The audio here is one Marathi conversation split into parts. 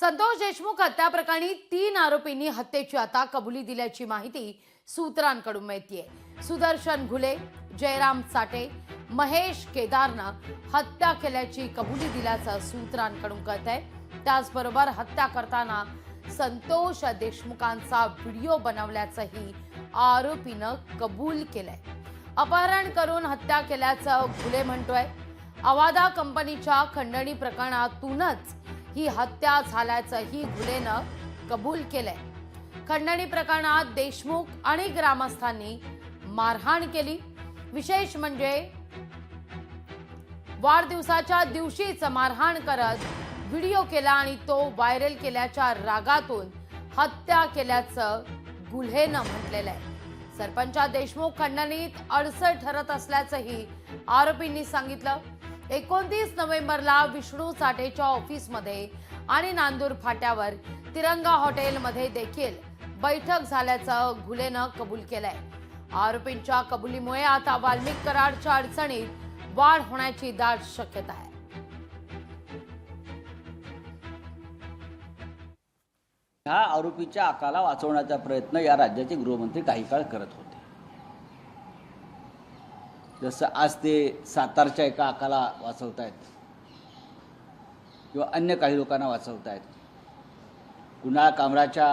संतोष देशमुख हत्या प्रकरणी 3 आरोपींनी हत्येची आता कबुली दिल्याची माहिती सूत्रांकडून मिळतेय। सुदर्शन घुले, जयराम साठे, महेश केदारनं हत्या केल्याची कबुली दिल्याचं सूत्रांकडून कळतंय। त्याचबरोबर हत्या करताना संतोष देशमुखांचा व्हिडिओ बनवल्याचंही आरोपीनं कबूल केलंय। अपहरण करून हत्या केल्याचं घुले म्हणतोय। अवादा कंपनीच्या खंडणी प्रकरणातूनच ही हत्या झाल्याचंही घुलेनं कबूल केलंय। खंडणी प्रकरणात देशमुख आणि ग्रामस्थांनी मारहाण केली। विशेष म्हणजे वाढदिवसाच्या दिवशीच मारहाण करत व्हिडिओ केला आणि तो व्हायरल केल्याच्या रागातून हत्या केल्याचं घुलेनं म्हटलेलं आहे। सरपंच देशमुख खंडणीत अडसर ठरत असल्याचंही आरोपींनी सांगितलं। 29 नोव्हेंबरला विष्णू साठेच्या ऑफिसमध्ये आणि नांदूर फाट्यावर तिरंगा हॉटेलमध्ये देखील बैठक झाल्याचं घुलेनं कबूल केलंय। आरोपींच्या कबुलीमुळे आता वाल्मिक कराडच्या अडचणीत वाढ होण्याची दाट शक्यता आहे। ह्या आरोपीच्या आकाला वाचवण्याचा प्रयत्न या राज्याचे गृहमंत्री काही काळ करत होते। जसं आज ते सातारच्या एका आकाला वाचवतायत किंवा अन्य काही लोकांना वाचवतायत। कुणाल कामराच्या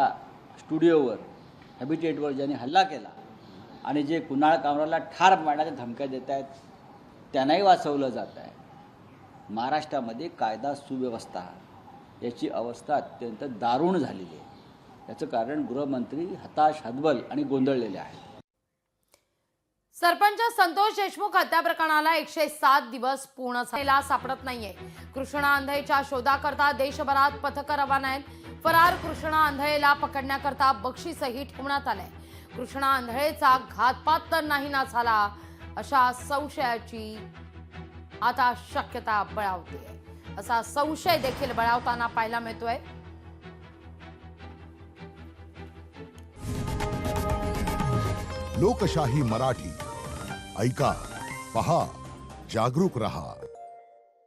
स्टुडिओवर हॅबिटेटवर ज्यांनी हल्ला केला आणि जे कुणाल कामराला ठार मारण्याच्या धमक्या देत आहेत त्यांनाही वाचवलं जात आहे। महाराष्ट्रामध्ये कायदा सुव्यवस्था याची अवस्था अत्यंत दारुण झालेली आहे। याचं कारण गृहमंत्री हताश, हतबल आणि गोंधळलेले आहेत। सरपंच संतोष देशमुख हत्या प्रकरणाला 107 दिवस पूर्ण झालेला सापडत नाहीये। कृष्णा आंधळेच्या शोधाकरता देशभरात पथकं रवाना आहेत। फरार कृष्णा आंधळेला पकडण्याकरता बक्षीसही ठेवण्यात आलंय। कृष्णा आंधळेचा घातपात तर नाही ना झाला अशा संशयाची आता शक्यता बळावते। असा संशय देखील बळावताना पाहायला मिळतोय। लोकशाही मराठी ऐका, पहा, जागरूक रहा।